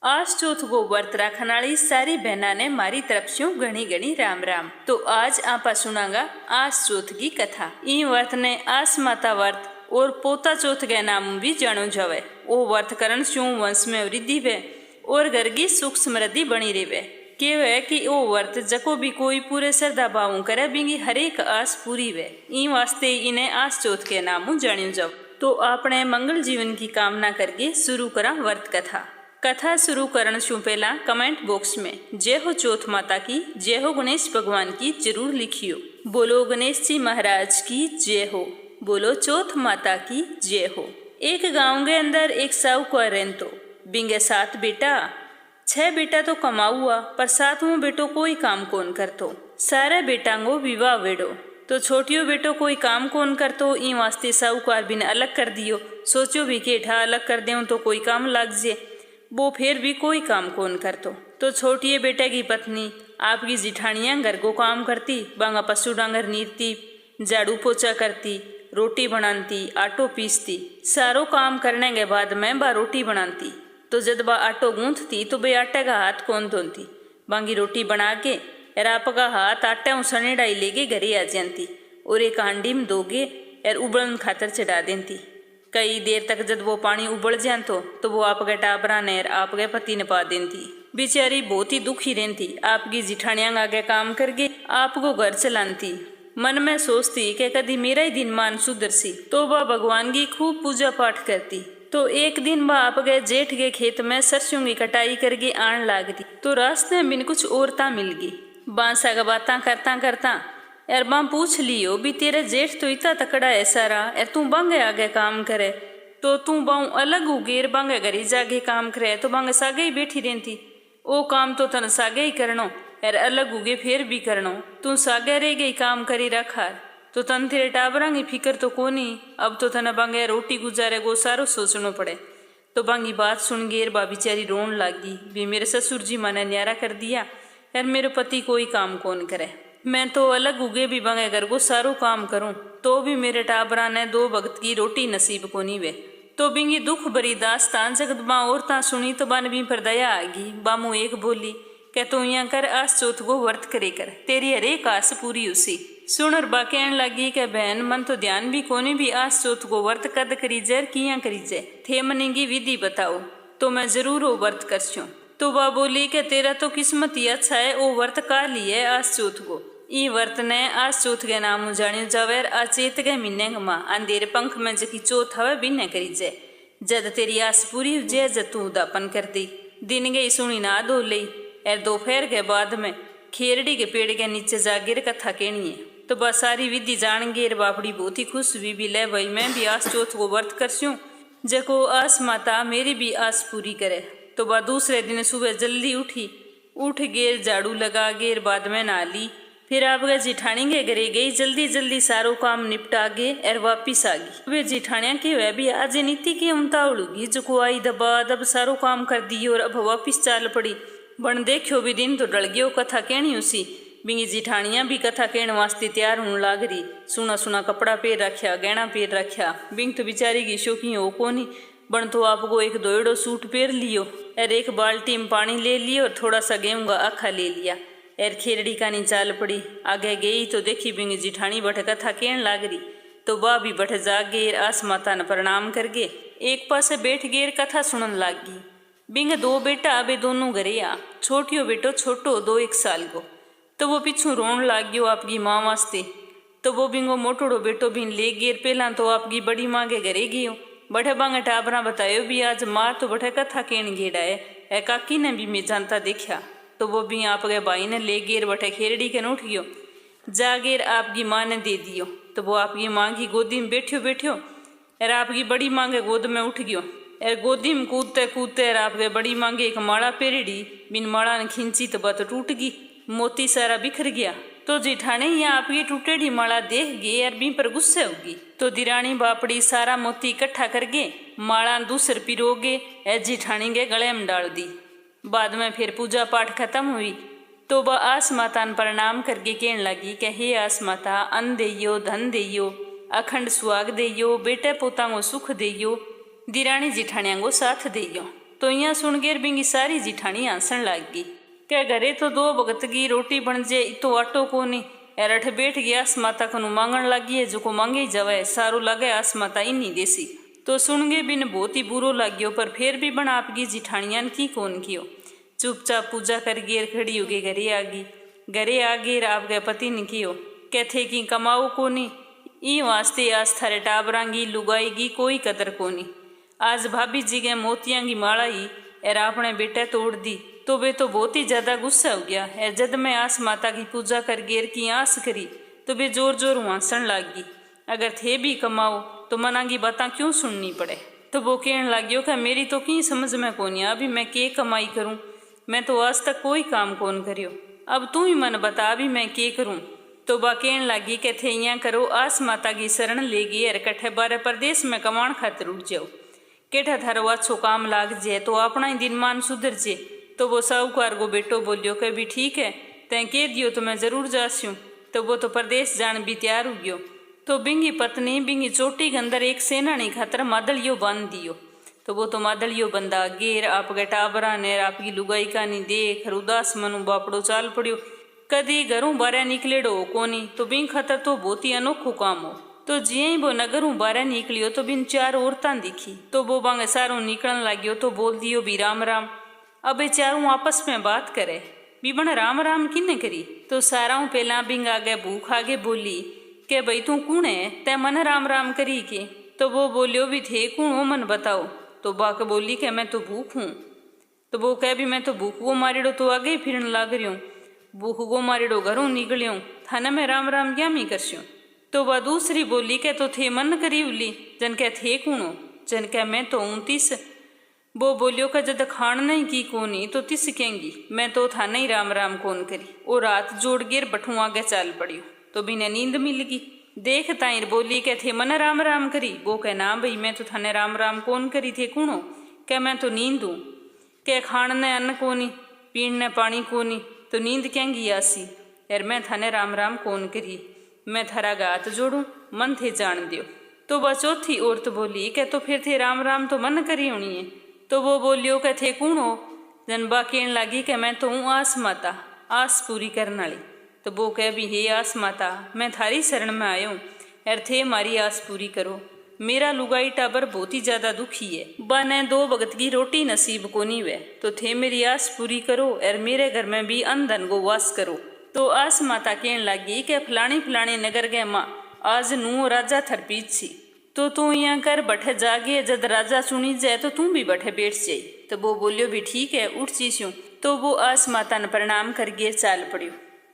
आज चौथ को व्रत रखने वाली सारी बहना ने मारी तरफ से घनी घनी राम राम। तो आज आपा सुनागा आज चौथ की कथा। ई व्रत ने आस माता व्रत और पोता चौथ के नाम भी जानो जावे। ओ व्रत करण से वंश में वृद्धि वे और घर की सुख समृद्धि बनी रहे। केवे कि ओ व्रत जको भी कोई पूरे श्रद्धा भाव करे बिंगी हरेक आस पूरी वे। ई वास्ते इन्हें आस चौथ के नाम जानियो जाओ। तो आपने मंगल जीवन की कामना करके शुरू करा व्रत कथा। कथा शुरू करने से पहला कमेंट बॉक्स में जय हो चौथ माता की, जय हो गणेश भगवान की जरूर लिखियो। बोलो गणेश जी महाराज की जय हो, बोलो चौथ माता की जय हो। एक गांव के अंदर एक साहूकार रहतो, बिंगे 7 बेटा। 6 बेटा तो कमाऊ हुआ पर 7वां बेटो कोई काम कौन करतो। सारे बेटा को विवाह वेड़ो तो छोटियो बेटो कोई काम कौन करतो। ई वास्ते साहूकार बिन अलग कर दियो। सोचो भी कि ठा अलग कर दें तो कोई काम लग जे। वो फिर भी कोई काम कौन करतो। तो छोटिए बेटे की पत्नी आपकी जिठानियाँ घर को काम करती, बांगा पशु डांगर नीरती, झाड़ू पोछा करती, रोटी बनाती, आटो पीसती। सारो काम करने के बाद मैं बा रोटी बनाती। तो जब बा आटो गूंथती तो बे आटे का हाथ कौन धोती। बांगी रोटी बना के और आपका हाथ आटा उसने डाई लेके घरे आ जाती और एक हांडी में दोगे और उबलन खातर चढ़ा देती। कई देर तक जब वो पानी उबल जातो तो वो आपके टाबरा ने आपके पति ने पा देती। बेचारी बहुत ही दुखी रहती। आपकी जिठानियां आगे काम करके आपको घर चलाती। मन में सोचती कि कभी मेरा ही दिन मान सुधरसी। तो वह भगवान की खूब पूजा पाठ करती। तो एक दिन वह आपके जेठ के खेत में सरसों की कटाई करके आन लागती। तो रास्ते में कुछ औरतां मिल गई। बांसा का बातें करता करता यार बां पूछ लियो भी तेरे जेठ तो इतना तकड़ा है सारा यार तू बांगे आगे काम करे। तो तू बाऊ अलग उगेर बांगे घरी जागे काम करे तो बांगे सागे ही बैठी रहती। ओ काम तो तन सागे ही करनो यार अलग उगे फिर भी करनो। तू सागे रह गई काम करी रखा तो तन तेरे टाबरा की फिक्र तो कोनी। अब तो तन बांगे रोटी गुजारे गो सारो सोचनो पड़े। तो बांगी बात सुन गेर बा बेचारी रोन लागी भी मेरे ससुर जी मैंने न्यारा कर दिया यार मेरे पति कोई काम कौन करे। मैं तो अलग उगे भी बंगे घर को सारो काम करूं तो भी मेरे टाबरा ने 2 वक्त की रोटी नसीब को नहीं वे। तो बिंगी दुख भरी दास्तान जगत बा औरतां सुनी तो बन भी पर दया आगी। बामू एक बोली कह तू यहाँ कर आज चौथ को व्रत करे कर तेरी हरेक आस पूरी उसी। सुन और बा कहन लगी कि बहन मन तो ध्यान भी कोनी भी आज चौथ को व्रत कद करी जाए किया करी जाए थे मनी की विधि बताओ तो मैं जरूर वो व्रत करछूं। तो वह बोली कि तेरा तो किस्मत ही अच्छा है वो व्रत का लिए आज चौथ को। ई व्रत ने आज चौथ के नाम जानियो जावे। आज चेत के महीने माँ अंधेरे पंख में जकी चौथ हवे बिने करी जाए। जद तेरी आस पूरी हो जाए जद तू उदापन कर दी। दिन गई सुनी ना धो ली और दोपहर के बाद में खेरड़ी के पेड़ के नीचे जागिर कथा कहनी है। तो बस सारी विधि जान गेर बापड़ी बहुत ही खुश हुई भी ले भाई मैं भी आज चौथ को व्रत करसूँ जको आस माता मेरी भी आस पूरी करे। तो वह दूसरे दिन सुबह जल्दी उठ गेर झाड़ू लगा गेर बाद में नहा ली। फिर आपका जिठानी के घरे गई जल्दी जल्दी सारो काम निपटा गे और वापिस आ गई। वे जिठानिया के वह भी आज नीति की उमतावड़ूगी जो को आई दबा दब सारो काम कर दी और अब वापिस चाल पड़ी। बन देखियो भी दिन तो डल गयो कथा कहनी उसी। बिंगी जिठानिया भी कथा कहने वास्ते तैयार होने लाग रही। सुना सुना कपड़ा पेर रखा गहना पेर रखा। बिंग तो बेचारी की शौकी हो कोनी। बन तो आपको एक दोयड़ो सूट पेर लियो और एक बाल्टी में पानी ले लियो और थोड़ा सा गेहूं का आखा ले लिया एर खेरड़ी का नी चाल पड़ी। आगे गई तो देखी बिंग जिठानी बठ कथा कहन लाग रही। तो वह भी बठ जाग गेर आस माता ने प्रणाम करके एक पासे बैठ गेर कथा सुनन लाग गई। बिंग 2 बेटा अबे दोनों घरे आ। छोटियो बेटो छोटो 2-1 साल को। तो वो पीछू रोन लाग गयो आपकी माँ वास्ते। तो वो बिंगो मोटोड़ो बेटो भी ले गेर पहला तो आपकी बड़ी माँ के घरे गयो। बठे बांगे टाबरा बतायो भी आज माँ तो बठे कथा कहन गेड़ा है। काकी ने भी मैं जानता देखा। तो वो भी आपके भाई ने ले गेर बठे खेरड़ी के उठ गयो। जागेर आपकी माँ ने दे दियो। तो वो आपकी माँ की गोदी में बैठ्यो और आपकी बड़ी माँ के गोद में उठ गयो और गोदी में कूदते कूदते आपके बड़ी माँ की एक माला पेरड़ी बिन माला ने खींची तो बात टूट गई। मोती सारा बिखर गया। तो जिठानी यहाँ आपकी टूटेड़ी माला देख गई और भी पर गुस्से होगी। तो दिरानी बापड़ी सारा मोती इकट्ठा करके माला दूसर पिरोगे और जिठानी के गले में डाल दी। बाद में फिर पूजा पाठ खत्म हुई तो वह आस माता ने प्रणाम करके कहने लगी कि हे आस माता अन्न देयो धन देयो अखंड सुहाग देयो बेटे पोता को सुख देयो दिरानी जिठानिया को साथ देयो। तो यहाँ सुन गेर बिंगी सारी जिठानी हंसन लाग गई। क्या घरे तो 2 भगत की रोटी बन जे तो आटो को नहीं एर अठ बैठ गया आस माता कनु मांगण लगी है जो को मांगे ही जावे सारू लगे आस माता इन्हीं देसी। तो सुन गे बिन बहुत ही बुरो लाग्यो पर फिर भी बना आपकी जिठानियान की कौन कियो। चुपचाप पूजा कर गेर खड़ी हो गई घरे आ गई। घरे आ गेर आप गए पति ने कियो कहथे कि कमाओ कोनी ई वास्ते आज थारे टाबरांगी लुगाईगी कोई कदर कोनी। आज भाभी जी के मोतियां की माला ही एर आपने बेटे तोड़ दी तो वे तो बहुत ही ज्यादा गुस्सा हो गया। एर जद मैं आस माता की पूजा कर गेर की आस करी तो वे जोर जोर हंसन लागी। अगर थे भी कमाओ तो मना की बातें क्यों सुननी पड़े। तो वो कहने लगियो कि मेरी तो की समझ में कोनी अभी मैं के कमाई करूं, मैं तो आज तक कोई काम कौन करियो, अब तू ही मन बता अभी मैं के करूं। तो बा कहने लगी कि थे यहाँ करो आस माता की शरण लेगी अर कट्ठे बारे प्रदेश में कमाण खातिर उठ जाओ। केठा थारो अच्छो काम लाग जे तो अपना ही दिन मान सुधर जे। तो वो साहूकार को बेटो बोलियो कि भी ठीक है तैं कह दियो तो मैं जरूर जास्यूँ। तो वो तो प्रदेश जान भी तैयार हो गयो। तो बिंगी पत्नी बिंगी चोटी के अंदर एक सेनानी खातर मादलियो बांध दियो। तो वो तो मादलियो बंदा गेर आप गए टाबरा ने आपकी लुगाई का नहीं देख उदास मनु बापड़ो चाल पड़ियो। कदी घरों बारे निकलेड़ो कोनी तो बिंग खातर तो बहुत ही अनोखो काम हो। तो जिये ही वो नगरों बारे निकलियो तो बिन 4 औरतां दिखी। तो वो बांगे सारों निकलन लागियो तो बोल दियो भी राम राम। अब चारों आपस में बात करे बीबन राम राम किन्ने करी। तो साराओं पहला बिंग आगे भूख आगे बोली के भाई तू कौन है तै मन राम राम करी के। तो वो बोलियो भी थे कौन हो मन बताओ। तो बाक बोली के मैं तो भूख हूँ। तो वो कह भी मैं तो भूख को मारिड़ो तो आगे ही फिरन लाग रही हूँ, भूख को मारिड़ो घरों निकलियो थाने में राम राम क्या मी करस्यूँ। तो वह दूसरी बोली के तो थे मन करी उली जन के थे कौन हो, जन के मैं तो 29। वो बोलियो का जद खान नहीं की कोनी तो तिस कहेंगी मैं तो था नहीं राम राम कौन करी। और रात जोड़ गिर बठू आगे चाल पड़ियो। तो बिना नींद मिल गई देख ताइर बोली के थे मन राम राम करी। वो कह ना भाई मैं तो थाने राम राम कौन करी थे कौन हो। क्या मैं तो नींद हूँ। क्या खान ने अन्न कोनी पीण ने पानी कोनी तो नींद कहेंगी आसी। यार मैं थाने राम राम कौन करी मैं थारा गात जोड़ू मन थे जान दियो। तो वह चौथी औरत बोली के तो फिर थे राम राम तो मन करी होनी है। तो वो बोलियो के थे कौन हो। जनबा कहने लगी कि मैं तो हूँ आस माता आस पूरी करने वाली। तो वो कह भी हे आस माता मैं थारी शरण में आयो हूँ एर थे मारी आस पूरी करो। मेरा लुगाई टाबर बहुत ही ज्यादा दुखी है बने 2 भगत की रोटी नसीब को नहीं वे। तो थे मेरी आस पूरी करो एर मेरे घर में भी अन्न धन को वास करो। तो आस माता कहने लगी कि फलानी फलानी नगर गए माँ आज नू राजा थर पीछ छी तो तू यहाँ कर बठे जागे जद राजा चुनी जाए तो तू भी बठे बैठ जाई। तो वो बोलियो भी ठीक है उठ चीस्यूँ। तो वो आस माता ने प्रणाम कर गे चाल पड़ियो।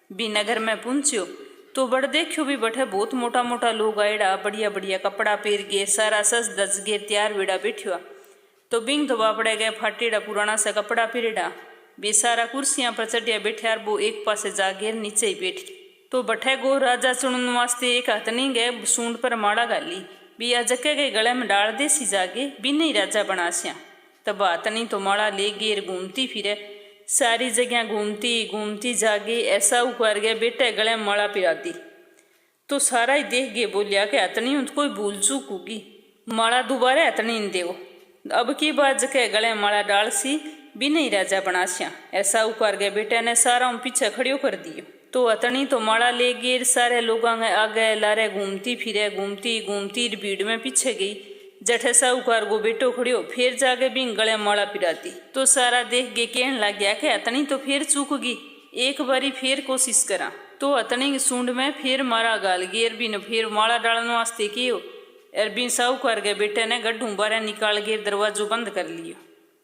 भी नगर में पहुंचियो तो बड़ देखियो भी बठे बहुत मोटा मोटा लोग आयड़ा बढ़िया बढ़िया कपड़ा पहर गे सारा सज दस गे तैयार वेड़ा बैठियो। तो बिंग तो बापड़े गए फाटेड़ा पुराना सा कपड़ा पहरेड़ा बे सारा कुर्सियां पर चढ़िया बैठे वो एक पासे जागे नीचे ही बैठ। तो बठे गो राजा चुनन वास्ते एक हाथ नहीं गए सूंड पर माड़ा गाली भी आ जके गए गले में डाल दे सी जागे भी नहीं राजा बनास्या। तब हाथनी तो माड़ा ले गेर घूमती फिरे सारी जगह घूमती घूमती जागे ऐसा उकार गया बेटे गले में माड़ा पिरा दी। तो सारा ही देख गए बोलिया कि हथनी कोई भूल चूक होगी माड़ा दोबारा हथनी न देव। अब की बात जके गले में माड़ा डाल सी भी नहीं राजा बनास्या ऐसा उकार गए बेटे ने सारा पीछे खड़ियो कर दियो। तो अतनी तो माड़ा ले गिर सारे लोग आगे लारे घूमती फिरे घूमती घूमती भीड़ में पीछे गई जठे साहूकार को बेटो खड़ियो फिर जाके भी गले माड़ा पिराती। तो सारा देख गे कहने लग गया कि अतनी तो फिर चूक गई एक बारी फिर कोशिश करा। तो अतनी सूंड में फिर मारा गाल गेर भी न फिर माड़ा डालने वास्ते कियो अरबी साहूकार के बेटे ने गड्ढू बारे निकाल गे दरवाजो बंद कर लियो।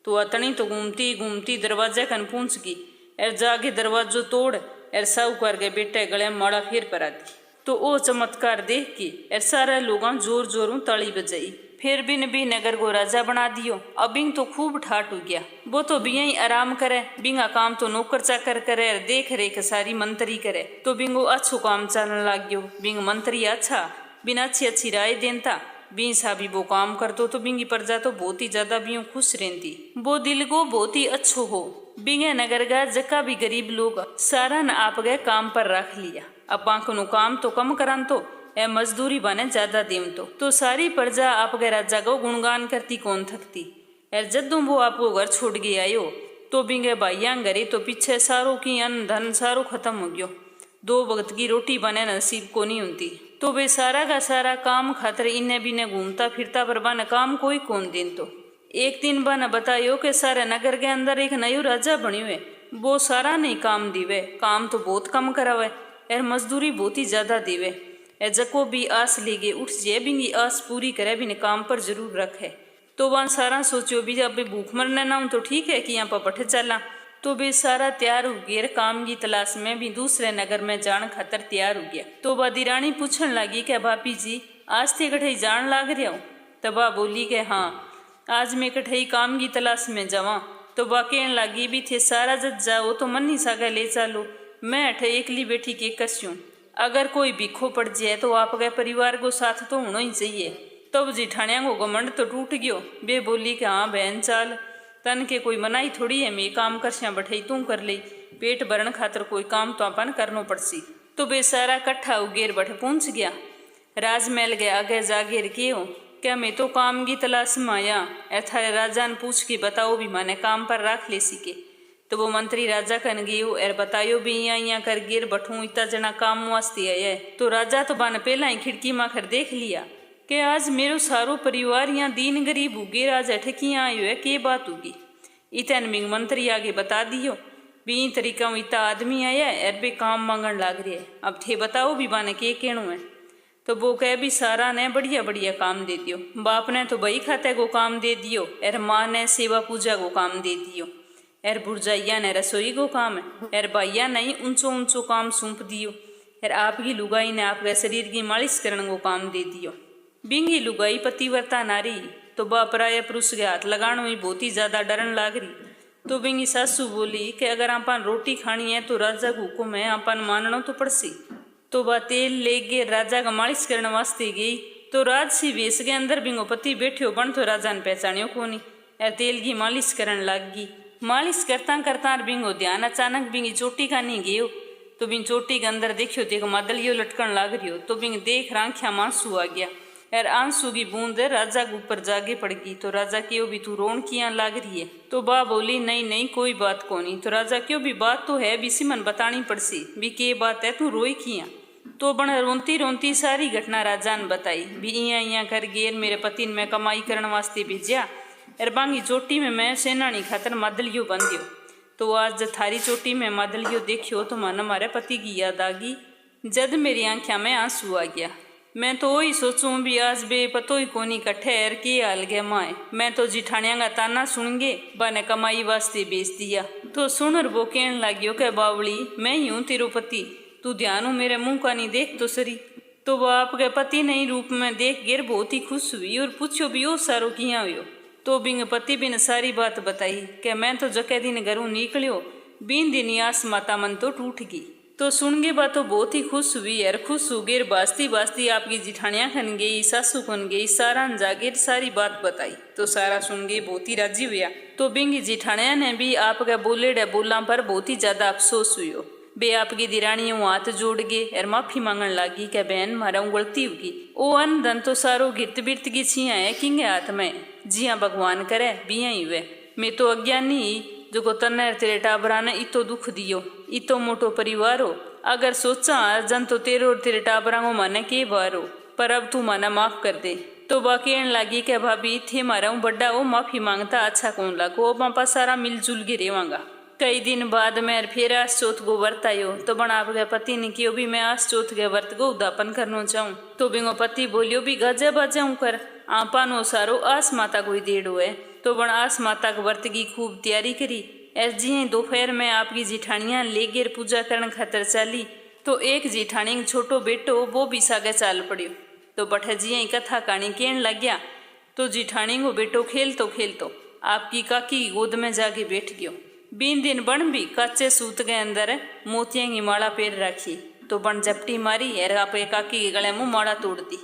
तो अतनी तो घूमती घूमती दरवाजे कन पहुंच गई एर जाके दरवाजो तोड़ एर साहूकार के बेटे गले माड़ा फिर परा दी। तो ओ चमत्कार देख के एर सारे लोग जोर जोरों ताली बजाई फिर भी नगर को राजा बना दियो। अब बिंग तो खूब ठाट हो गया वो तो बिया ही आराम करे बिंगा काम तो नौकर चाकर करे और देख रेख सारी मंत्री करे। तो बिंगो अच्छो काम चलने लग गयो बिंग मंत्री अच्छा बिना अच्छी अच्छी राय देता बी साबी वो काम कर तो बिंगी प्रजा तो बहुत ही ज्यादा बियों खुश रहती वो दिल को बहुत ही अच्छो हो। बिंगे नगर का जका भी गरीब लोग सारा न आप गए काम पर रख लिया अब आंखों काम तो कम करान तो ए मजदूरी बने ज्यादा देम तो सारी प्रजा आप गए राजा को गुणगान करती कौन थकती यार जद्दू वो आपको घर छोड़ के आयो तो बिंगे भाइया घरे तो पीछे सारों की अन्न धन सारो खत्म हो गयो। 2 वक्त की रोटी बने नसीब को नहीं होती। तो वे सारा का सारा काम खातर इन्हें बिने घूमता फिरता पर बन काम कोई कौन दिन। तो एक दिन बन बतायो कि सारे नगर के अंदर एक नयो राजा बन्यो है। वो सारा नहीं काम दीवे, काम तो बहुत कम करावे और मजदूरी बहुत ही ज्यादा दीवे। जको भी आस लेगे उठ जे बिंगी आस पूरी करे बिन काम पर जरूर रखे। तो वह सारा सोचो भी अब भूख मरने ना तो ठीक है कि यहाँ पर बठ चला। तो भी सारा तैयार हो गया, काम की तलाश में भी दूसरे नगर में जान खातर तैयार हो गया। तो बा दिरानी पूछन लगी कि भाभी जी आज थे कठई जान लाग रहा हूँ। तब बा बोली कि हाँ आज मैं कठई काम की तलाश में जावा। तो बा कहन लगी भी थे सारा जब जाओ तो मन ही सागा ले चालो, मैं अठ एकली बैठी के कसूँ। अगर कोई भिखो पड़ जाए तो आपके परिवार को साथ तो होना ही चाहिए। तब जिठानिया को घमंड तो टूट गयो। बे बोली कि हाँ बहन चाल, तन के कोई मनाई थोड़ी है, मैं काम करश्या बैठाई तू कर ले, पेट भरण खातर कोई काम तो अपन करनो पड़सी। तो बेसारा कट्ठा उगेर बठ पहुंच गया। राजमहल के आगे जागेर के हो क्या मैं तो काम की तलाश में आया, थारे राजा ने पूछ के बताओ भी माने काम पर रख ले सीके। तो वो मंत्री राजा कन गयो और बतायो भी यहाँ कर गिर बठू इतना जना काम वास्ते आया। तो राजा तो बन पहला ही खिड़की में खर देख लिया कि आज मेरो सारो परिवार यहाँ दीन गरीब उगे आज अठकी आयो है, के बात होगी। इतन मिंग मंत्री आगे बता दियो भी तरीका इतना आदमी आया है और बे काम मांगन लाग रहे है, अब थे बताओ भी बाने के कहणो है। तो वो कह भी सारा ने बढ़िया बढ़िया काम दे दियो। बाप ने तो बही खाते को काम दे दियो और माँ ने सेवा पूजा को काम दे दियो और बुरजाइया ने रसोई को काम है और भाइया नहीं ऊंचो ऊंचो काम सौंप दियो और आपकी लुगाई ने आपके शरीर की मालिश करने को काम दे दियो। बिंगी लुगाई पतिव्रता नारी तो बा पराया पुरुष के हाथ लगानो ही बहुत ही ज्यादा डरन लाग रही। तो बिंगी सासू बोली कि अगर अपन रोटी खानी है तो राजा को हुक्म है अपन मानना तो पड़सी। तो बा तेल ले गए राजा का मालिश करने वास्ते गई। तो राजसी वेश के अंदर बिंगो पति बैठ्यो बन तो राजा ने पहचानियो कोनी और तेल की मालिश करन लाग गई। मालिश करता करता बिंगो ध्यान अचानक बिंगी चोटी का नहीं गयो। तो बिंग चोटी के अंदर देखियो देखो मादलियो लटकन लाग रही हो। तो बिंग देख रांख्या मांसू आ गया और आंसू की बूंद राजा के ऊपर जागे पड़ गई। तो राजा क्यों भी तू रोन किया लाग रही है। तो बा बोली नहीं नहीं कोई बात को नहीं। तो राजा क्यों भी बात तो है भी सिमन बतानी पड़सी भी के बात है तू रोई किया। तो बण रोंती रोंती सारी घटना राजा ने बताई भी इया कर गेर मेरे पति ने मैं कमाई करने वास्ते भेजा और बांगी चोटी में मैं सेनानी खातर मादलियो बन दियो। तो आज जब थारी चोटी में मादलियो देखियो तो मन हमारे पति की याद आ गई। जद मेरी आंख्या में आंसू आ गया। मैं तो वही सोचूं भी आज बे पतो ही कोनी कट्ठे एर के हाल गया माए। मैं तो जिठानिया का ताना सुन गे बने कमाई वास्ते बेच दिया। तो सुनर वो कहन लाग्यो के बावली मैं ही हूँ तेरो पति, तू ध्यान हो मेरे मुंह का नहीं देख तो सरी। तो वो आपके पति नहीं रूप में देख गिर बहुत ही खुश हुई और पूछो भी ओ सारो किया हुयो। तो बिंग पति बिन सारी बात बताई कि मैं तो जके दिन घरों निकलियो बीन दिन आस माता मन तो टूट गई। तो सुन गे बात तो बहुत ही खुश हुई यार, खुश हो गए बास्ती बास्ती आपकी जिठानिया खन गई सासू खन गई सारा जागे सारी बात बताई। तो सारा सुन गई बहुत ही राजी हुआ। तो बिंगी जिठानिया ने भी आपके बोले डे बोला पर बहुत ही ज्यादा अफसोस हुई। बे आपकी दिरानियों हाथ जोड़ गए और माफी मांगन लागी कि बहन मारा गलती होगी। ओ अन धन तो सारो गिरत बिरत की छिया है किंगे हाथ में, जिया भगवान करे बिया ही हुए। मैं तो अज्ञानी जो को तन्ने तेरे टाबरा ने इतो दुख दियो, इतो मोटो परिवार हो। अगर सोचा जन तो तेरे और तेरे टाबरा को माने के बार हो, पर अब तू माना माफ कर दे। तो बाकी लगी कि भाभी थे मारा बड्डा वो माफी मांगता अच्छा कौन लागो, पापा सारा मिलजुल के रेवांगा। कई दिन बाद मैं फिर आस चौथ को व्रत आयो। तो बना आपके पति ने कियो भी मैं आस चौथ के व्रत को उदापन करना चाहूँ। तो बिंगो पति बोलियो भी गजे बाजाऊं कर आपा नो सारो आस माता कोई देड़ हुए। तो बण आस माता के व्रत की खूब तैयारी करी। ऐस जी दोपहर में आपकी जिठानियां ले गेर पूजा करने खातर चाली। तो एक जिठानी छोटो बेटो वो भी सागे चाल पड़ियो। तो बठ जी कथा कहानी कहन लग गया। तो जिठानी को बेटो खेलतो खेलतो आपकी काकी की गोद में जाके बैठ गयो। बीन दिन बण भी कच्चे सूत के अंदर मोतिया की माला पेर रखी। तो बण झपटी मारी और आपके काकी के गले मुँह माला तोड़ दी।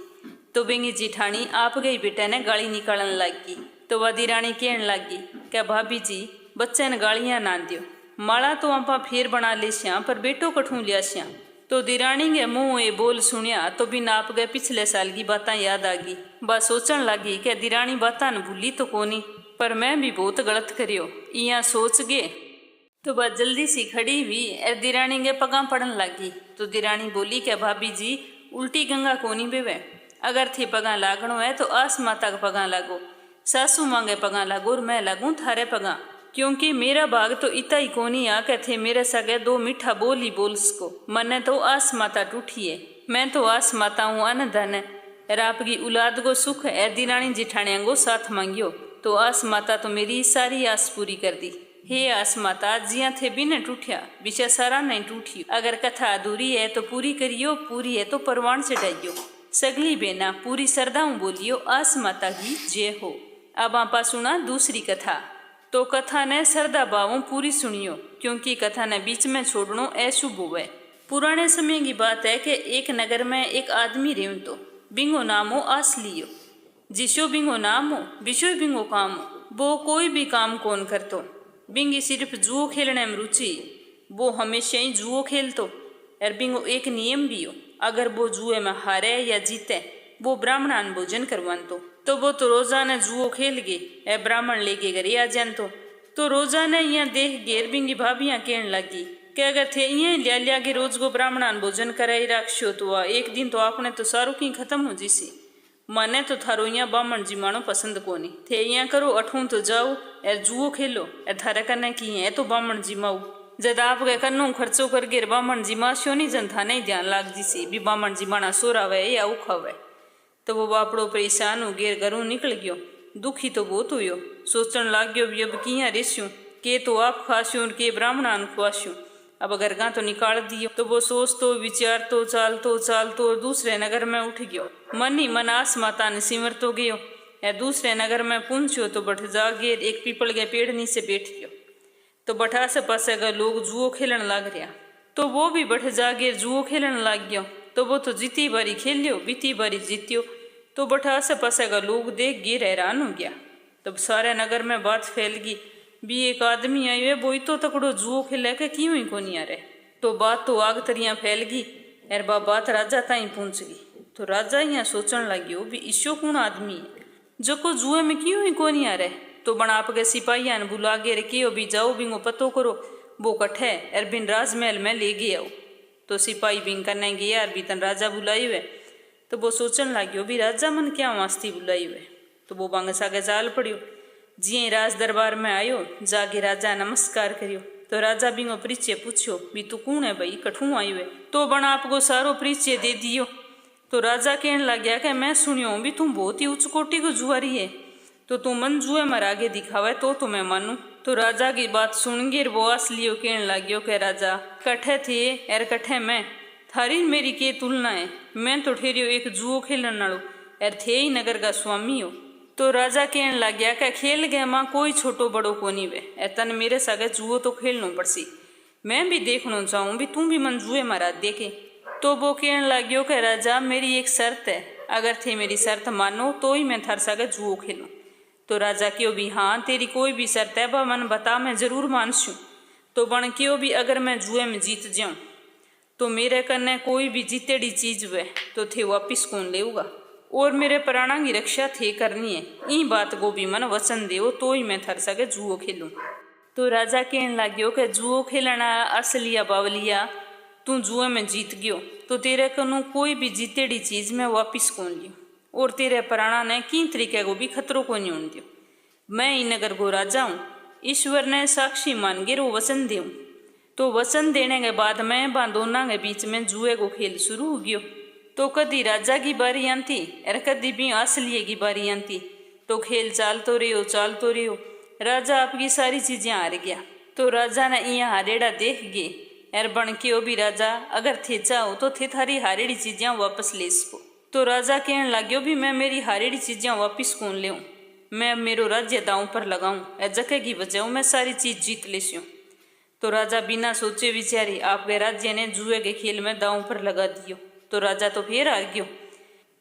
तो बिंगी जिठानी आप गई बेटे ने गाली निकालन लगी। तो वह दिरानी कहन लगी क्या भाभी जी बच्चे ने गालियां ना दियो, माला तो आपा फिर बना ले श्या पर बेटो कठू लिया श्या। तो दिरानी के मुँह ये बोल सुनिया तो बिन आप गए पिछले साल की बातें याद आ गई। बस सोचन लगी कि दिरानी बातें न भूली तो कोनी। पर मैं भी बहुत गलत करियो, इया सोच गे। तो वह जल्दी सी खड़ी हुई और दिरानी के पगा पड़न लगी। तो दिरानी बोली क्या भाभी जी उल्टी गंगा कोनी बेवे, अगर थे पगा लागणो है तो आस माता का पगा लागो, सासू मांगे पगा लागो और मैं लागू थारे पगा, क्योंकि मेरा भाग तो इतना ही कोनी आके थे मेरे सगे दो मीठा बोल ही बोल सको। मने तो आस माता टूठी है, मैं तो आस माता हूँ अन धन और आपकी औलाद को सुख है। दिरानी जिठाणिया को साथ मांगियो तो आस माता तो मेरी सारी आस पूरी कर दी। हे आस माता जिया थे भी न टूठिया विषय सारा नहीं टूठी, अगर कथा अधूरी है तो पूरी करियो, पूरी है तो परवान से डाइयो। सगली बेना पूरी श्रद्धाऊ बोलियो आस माता की जय हो। अब आपा सुना दूसरी कथा। तो कथा ने श्रद्धा भावों पूरी सुनियो, क्योंकि कथा ने बीच में छोड़नो अशुभ हुए। पुराने समय की बात है कि एक नगर में एक आदमी रेव, तो बिंगो नाम हो आस लियो, जिसो बिंगो नाम हो विशो बिंगो काम हो, वो कोई भी काम कौन करतो, बिंगी सिर्फ जुओ खेलने में रुचि, वो हमेशा ही जुओ खेलतो। और बिंगो एक नियम भी हो, अगर वो जुए में हारे या जीते वो ब्राह्मणान भोजन करवानतो। तो वो तो रोजाना जुओ खेल गे ए ब्राह्मण लेके घरे आ जानतो। तो रोजाना यहाँ देख गेर बिंगी भाभियाँ कहने लगी कि अगर थे यहाँ लिया लिया के रोज को ब्राह्मणान भोजन कराई रखशो तो एक दिन तो आपने तो सारू की खत्म हो जिसी। मने तो थारो यहाँ बामण जिमाणो पसंद कोनी, थे यहाँ करो अठूं तो जाओ और जुओ खेलो और थारे कने की है तो बामण जिमाऊ। जद आप गए कन्नू खर्चो कर गिर बामण जिमा शो नहीं जन था नहीं ध्यान लाग जिसी भी बामण जिमाना सोरावे या उखावे। तो वो बापड़ो परेशान हो गेर घरों निकल गयो, दुखी तो बहुत हुयो, सोचन लाग गयो भी अब किया रेस्यूं के तो आप खास्यूं और के ब्राह्मणान खुआस्यूं, अब अगर गा तो निकाल दियो। तो वो सोचतो विचारतो चालतो और दूसरे नगर में उठ गयो, मन ही मन आस माता ने सिमरतो गयो। या दूसरे नगर में पहुंचो तो बठ जा गेर एक पीपल के पेड़ नीचे बैठ गयो। तो बठा से पासे का लोग जुओ खेलन लाग रहा, तो वो भी बठ जा गेर जुओ खेलन लाग गयो। तो वो तो जीती बारी खेलियो बीती बारी जीतियो। तो बठा से पासे का लोग देख गिर हैरान हो गया। तब सारे नगर में बात फैल गई भी एक आदमी आयो है वो तो तकड़ो जुओ खेले के क्यों ही को नहीं आ रहे। तो बात तो आग तरिया फैल गई और बात राजा ताई पहुंच गई। तो राजा यहाँ सोचन लग्यो भी ईशो कौन आदमी है जो को जुए में क्यों ही को नहीं आ रहे। तो बना आपके सिपाहिया ने बुला गे रे कियो भी जाओ बिंगो पतो करो वो कट्ठे और बिन राजमहल में ले गए आओ। तो सिपाही बिंग करने गया और बीतन राजा बुलाई हुए। तो वो सोचन लग्यो भी राजा मन क्या वास्ती बुलाई हुए। तो वो बांगे सागे जाल पड़ियो, जिये राज दरबार में आयो जागे राजा नमस्कार करियो। तो राजा बिंगो परिचय पूछ्यो भी तू कौन है भाई कठू आयो है। तो बना आपको सारो परिचय दे दियो। तो राजा कहने लग गया कि मैं सुनियो भी तुम बहुत ही उच्च कोटि को जुआरी है, तो तू मन जुए मर आगे दिखावे तो मैं मानू। तो राजा की बात सुन गिर वो आस लियो कहने लग्यो के राजा कट्ठे थे एर कट्ठे मैं थारी मेरी के तुलना है, मैं तो ठहरियो एक जुओ खेलन नालो एर थे ही नगर का स्वामी हो। तो राजा कहने लग गया कि खेल गए माँ कोई छोटो बड़ो कोनी वे ए तन मेरे सगे जुओ तो खेलनो पड़सी, मैं भी देखना चाहूँ भी तू भी मन जुए मारा देखे। तो वो कहने लग्यो कि राजा मेरी एक शर्त है, अगर थे मेरी शर्त मानो तो ही मैं थार सगे जुओ खेलूँ। तो राजा क्यों भी हाँ तेरी कोई भी शर्त है बा मन बता मैं जरूर मानसूँ। तो बन क्यों भी अगर मैं जुए में जीत जाऊँ तो मेरे कन्ने कोई भी जीतेड़ी चीज वे तो थे वापिस कौन लेगा और मेरे प्राणा की रक्षा थे करनी है। ई बात को भी मन वचन देव तो ही मैं थर सके जुओ खेलूँ। तो राजा कहने लग्यो कि जुओ खेलना असलिया बावलिया तू जुए में जीत गयो तो तेरे कनु कोई भी जीतेड़ी चीज में वापिस कौन लियो और तेरे प्राणा ने की तरीके को भी खतरों को नहीं होने दियो। मैं ई नगर को राजा हूँ, ईश्वर ने साक्षी मान गिर वो वचन देऊँ। तो वचन देने के बाद मैं बा दोनों के बीच में जुए को खेल शुरू हो गयो। तो कदी राजा की बारी आती और कदी भी असलिए की बारी आती। तो खेल चालतो रहो राजा आपकी सारी चीजें हार गया। तो राजा ने यहाँ हारेड़ा देख गए और बन के भी राजा अगर थे चाहो तो थे थारी हारेड़ी चीजें वापस ले सको। तो राजा कहने लग्यो भी मैं मेरी हारेड़ी चीजें वापस कौन ले, मैं मेरो राज्य दांव पर लगाऊं और जगह की बचाऊं मैं सारी चीज जीत लेस्यूं। तो राजा बिना सोचे विचारे आपके राज्य ने जुए के खेल में दांव पर लगा दियो। तो राजा तो फिर हार गयो।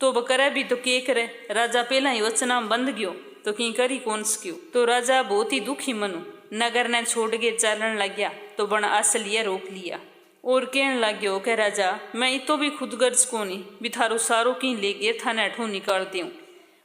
तो बकरा भी तो के करे, राजा पहला ही वचना बंद गयो तो की करी कौन सक्यो। तो राजा बहुत ही दुखी मनु नगर ने छोड़ के चलन लग गया। तो बण असलिया रोक लिया और कहने लग्यो कि राजा मैं इतो भी खुदगर्ज कोनी भी थारो सारो की लेके थाने अठू निकाल दूँ।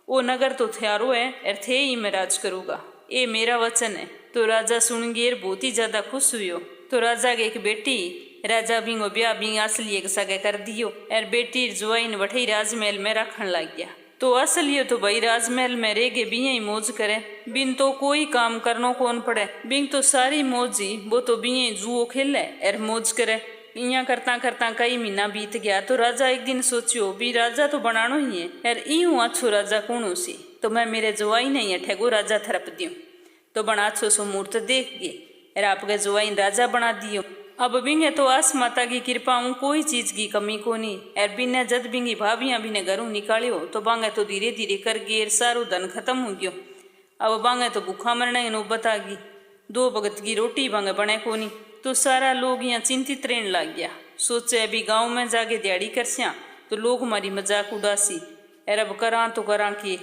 वो नगर तो थारो है और थे ही मैं राज करूँगा, ये मेरा वचन है। तो राजा सुन गेर बहुत ही ज्यादा खुश हुयो। तो राजा के एक बेटी राजा बिंगो ब्याह बिंग असली एक सगे कर दियो और बेटी जुआइन वठई राजमहल में रखन लग गया। तो असलियो तो भाई राजमहल में रह के बिया ही मौज करे, बिन तो कोई काम करनो कौन पड़े, बिंग तो सारी मौज ही वो तो बिया ही जुओ खेले और मौज करे। इया करता करता कई महीना बीत गया। तो राजा एक दिन सोचियो भी राजा तो बनानो ही है और यूं अच्छो राजा कौन सी, तो मैं मेरे जुआई नहीं ठेगो राजा थरप दियो। तो बना अच्छो सो मूर्त देख गए और आपके जुआई राजा बना दियो। अब बिंगे तो आस माता की कृपा हूँ कोई चीज की कमी को नहीं। और बिने जद बिंगी भाभियां बिने घरों निकालियो तो बांगे तो धीरे धीरे कर गेर सारो धन खत्म हो गयो। अब बांगे तो भूखा मरने नौबत आ गई। 2 भगत की रोटी बांगे बने को नहीं। तो सारा लोग यहाँ चिंतित रहने लग गया। सोचे अभी गाँव में जाके दिहाड़ी करस्या तो लोग हमारी मजाक उड़ासी और अब करा तो करा के।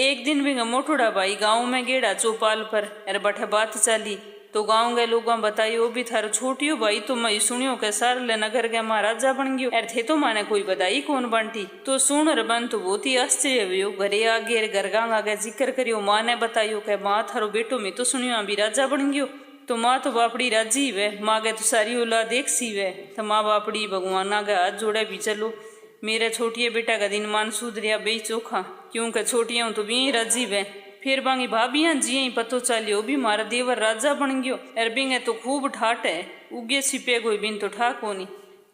एक दिन बिंगे मोटोड़ा भाई गाँव में गेड़ा चौपाल पर और बठे बात चाली। तो गाँव के लोग बताइयो भी थारो छोटियो भाई तो मैं सुनियो के सारे नगर के महाराजा बन गयो और थे तो माने कोई बधाई कौन बांटी। तो सुन रबन तो बहुत ही आश्चर्य हुयो। घरे आगे गरगांग आगे जिक्र करियो। माँ ने बताइयो के माँ थारो बेटो में तो सुनियो अभी राजा बन गयो। तो माँ तो बापड़ी राजी वे, माँ के तो सारी औलाद देख सी वे। तो माँ बापड़ी भगवान आगे हाथ जोड़े भी चलो मेरे छोटिया बेटा का दिन मान सुधरिया बे चोखा, क्योंकि छोटिया हूँ तो भी राजी वे। फिर बांगी भाभियां जी ही पतो चलियो भी मारा देवर राजा बन गयो और बिंगे तो खूब ठाट है उगे छिपे कोई बिन तो ठाक होनी।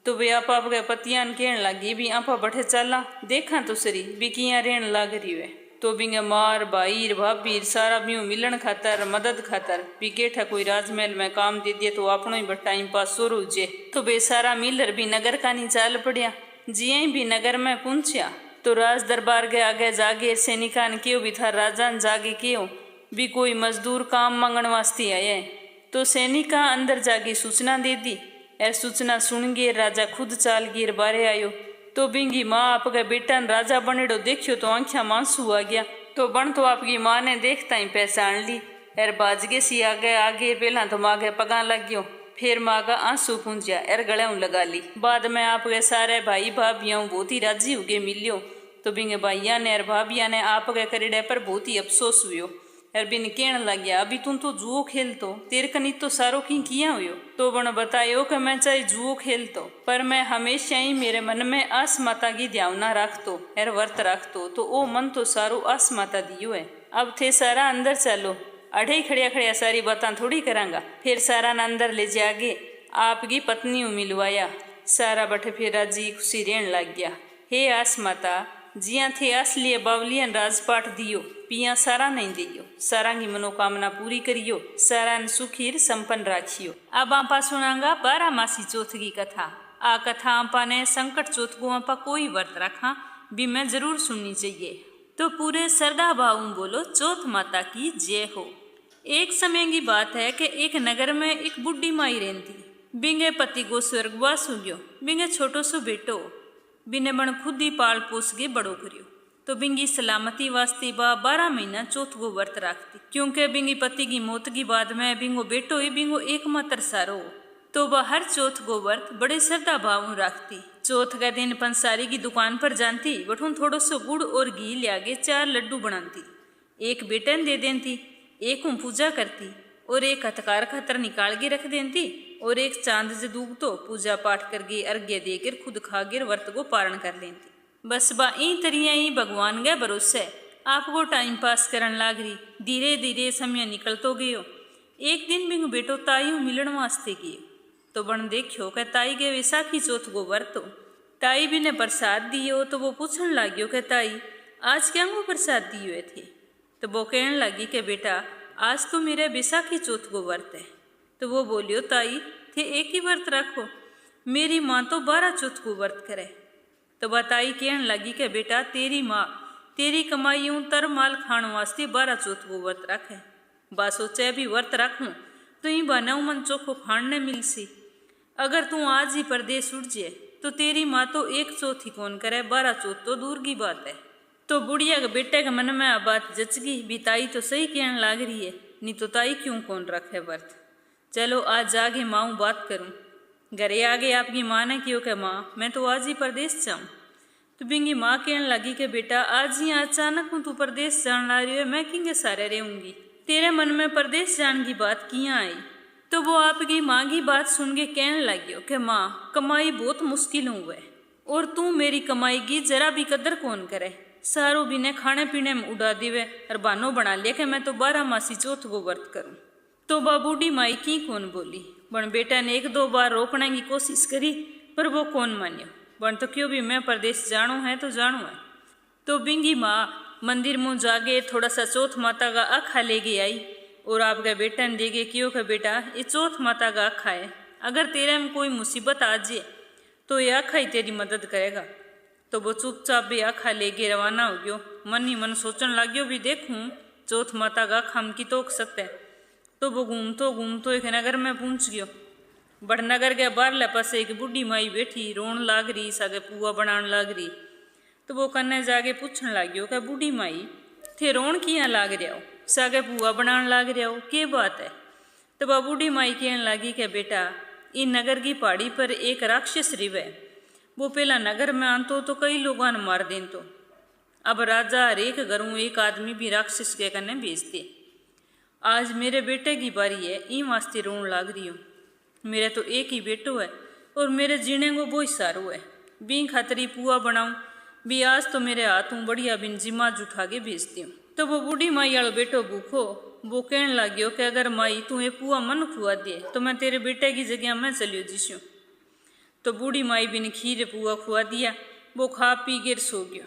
तो वे आप के पतियान कहन लगी भी आपा बठे चला देखा तो सरी भी किया रहन लाग रही वे। तो बिंगे मार भाई भाभी सारा भी मिलन खातर मदद खातर भी केठा कोई राजमहल में काम दे दिए तो अपनो ही टाइम पास शुरू जे। तो बे सारा मिलर भी नगर का नहीं चाल पड़िया। जिये भी नगर में पहुंचिया तो राज दरबार के आगे जागे सैनिकान क्यों भी था राजान जागे क्यों भी कोई मजदूर काम मांगण वास्ते आए। तो सैनिका अंदर जाके सूचना दे दी और सूचना सुन गे राजा खुद चाल गिर बारे आयो। तो बिंगी माँ आपका बेटा राजा बनेड़ो देखियो तो आंखिया मांसू आ गया। तो बन तो आपकी माँ ने देखता ही पहचान ली और बाजगे सी आगे आगे पहला तो माँ के पगा लग गयो। फिर माँ का आंसू पूंजिया और गले लगा ली। बाद में आपके सारे भाई भाभियां बहुत ही राजी होके मिलियो। तो बिंगे भाइया ने और भाभिया ने आप के करीडे पर बहुत ही अफसोस हुयो और बिन कहन लग गया अभी तुम तो जुओ खेल तो तेरे कनी तो सारो की किया हुयो। तो बन बतायो कि मैं चाहे जुओ खेल तो पर मैं हमेशा ही मेरे मन में आस माता की ध्यावना रखतो और व्रत रखतो तो ओ मन तो सारो आस माता दियो है। अब थे सारा अंदर चलो अढ़े खड़िया खड़िया सारी बातें थोड़ी करांगा। फिर सारा न अंदर ले जागे आपकी पत्नी मिलवाया। सारा बठे फिर राजी खुशी रहन लग गया। हे आस माता जिया थे असलिए बावलियन राजपाट दियो पिया सारा नहीं दियो सारा की मनोकामना पूरी करियो सारा न सुखीर संपन्न राखियो। अब आपा सुनांगा 12 मासी चौथ की कथा। आ कथा आपा ने संकट चौथ को आपा कोई व्रत रखा भी मैं जरूर सुननी चाहिए। तो पूरे श्रद्धा भाव बोलो चौथ माता की जय हो। एक समय की बात है कि एक नगर में एक बुढ़ी माई रहती। बिंगे पति को स्वर्गवास हो गयो। बिंगे छोटो सो बेटो बिने बण खुद ही पाल पोस के बड़ो करियो। तो बिंगी सलामती वास्ते 12 महीना चौथ को व्रत रखती, क्योंकि बिंगी पति की मौत की बाद में बिंगो बेटो ही बिंगो एकमात्र सारो। तो वह हर चौथ को व्रत बड़े श्रद्धा भाव रखती। चौथ का दिन पंसारी की दुकान पर जानती, बठून थोड़ो सो गुड़ और घी लियागे 4 लड्डू बनाती, एक बेटन दे देती, एक पूजा करती और एक हथकार खतर निकाल के रख देती और एक चांद से दूग तो पूजा पाठ करके अर्घ्य देकर खुद खाकर व्रत को पारण कर लेती। बस बा ई तरिया ही भगवान गए भरोसे आपको टाइम पास करन लाग रही। धीरे धीरे समय निकलतो गयो। एक दिन बिंग बेटो ताई मिलन वास्ते गयो। तो बन देखियो के ताई के विसाखी चौथ को व्रत हो। ताई भी ने प्रसाद दियो तो वो पूछन लाग्यो के ताई आज क्या वो प्रसाद दिए थे। तो वो कहने लगी कि बेटा आज तो मेरे विसाखी चौथ को व्रत है। तो वो बोलियो ताई थे एक ही व्रत रखो, मेरी माँ तो 12 चौथ को व्रत करे। तो बताई कहने लगी कि बेटा तेरी माँ तेरी कमाईयों तर माल खाण वास्ते 12 चौथ को व्रत रखे। बा सोचे भी व्रत रखूं तो ही बनाऊ मन चोखो खाण ने मिलसी। अगर तू आज ही परदेश उठ जाए तो तेरी माँ तो 1 चौथ ही कौन करे, 12 चौथ तो दूर की बात है। तो बुढ़िया के बेटे के मन में आ बात जचगी भी ताई तो सही कहने लाग रही है, नहीं तो ताई क्यों कौन रखे व्रत। चलो आज जाके माँ बात करूं। घरे आगे आपकी माँ ने क्यों के माँ मैं तो आज ही परदेश जाऊँ। तो बिंगी माँ कहने लगी कि बेटा आज ही अचानक तू परदेश जान ला रही है, मैं किंगे सारे रहूंगी। तेरे मन में परदेश जान की बात कियाँ आई? तो वो आपकी माँ की बात सुन के कहने लगियो कि माँ, कमाई बहुत मुश्किल हुए और तू मेरी कमाई की जरा भी कदर कौन करे। सारो भी ने खाने पीने में उड़ा दिवे और बहानो बना लिया कि मैं तो 12 मासी चौथ को व्रत करूं। तो बा बूढ़ी माई की कौन बोली। बन बेटा ने 1-2 बार रोकने की कोशिश करी पर वो कौन मान्यो। बन तो क्यों भी मैं परदेश जानो है तो जानो है। तो बिंगी माँ मंदिर मुँह जागे थोड़ा सा चौथ माता का आखा लेके आई और आपका बेटा ने देखे क्यों का बेटा ये चौथ माता का आखा है, अगर तेरे में कोई मुसीबत आ जाए तो ये आखा ही तेरी मदद करेगा। तो वो चुपचाप भी आखा लेके रवाना हो गयो। मन ही मन सोचने लाग्यो भी देखूं चौथ माता का आखा हम की तोक सकते। तो वो घूमतो एक नगर में पहुंच गयो। बड़ नगर के बाहरले पास एक बूढ़ी माई बैठी रोन लाग रही, सागे पुआ बनाने लाग रही। तो वो कन्ने जाके पूछने लाग्यो कि बूढ़ी माई थे रोन किया लाग रहा हो, सागे पुआ बनाने लाग रहा हो, के बात है। तो वह बूढ़ी माई कहने लगी कि बेटा इन नगर की पहाड़ी पर एक राक्षस रिवे। वो पहला नगर में आंतो तो कई लोगों ने मार दें। तो अब राजा हर एक घरों एक आदमी भी राक्षस के कन्ने भेजते। आज मेरे बेटे की बारी है, ई वास्ते रोन लाग रही हूँ। मेरे तो एक ही बेटो है और मेरे जीने को बहुत सारो है। बी खातरी पुआ बनाऊं भी आज तो मेरे हाथों बढ़िया बिन जिम्मा उठा के भेजती हूँ। तो वो बूढ़ी माई वालो बेटो भूखो वो कहने लगियो कि अगर माई तू ये पुआ मन खुआ दे तो मैं तेरे बेटे की जगह मैं चलियो जिस्यूँ। तो बूढ़ी माई बिन खीर पुआ खुआ दिया, वो खा पी गिर सो गयो।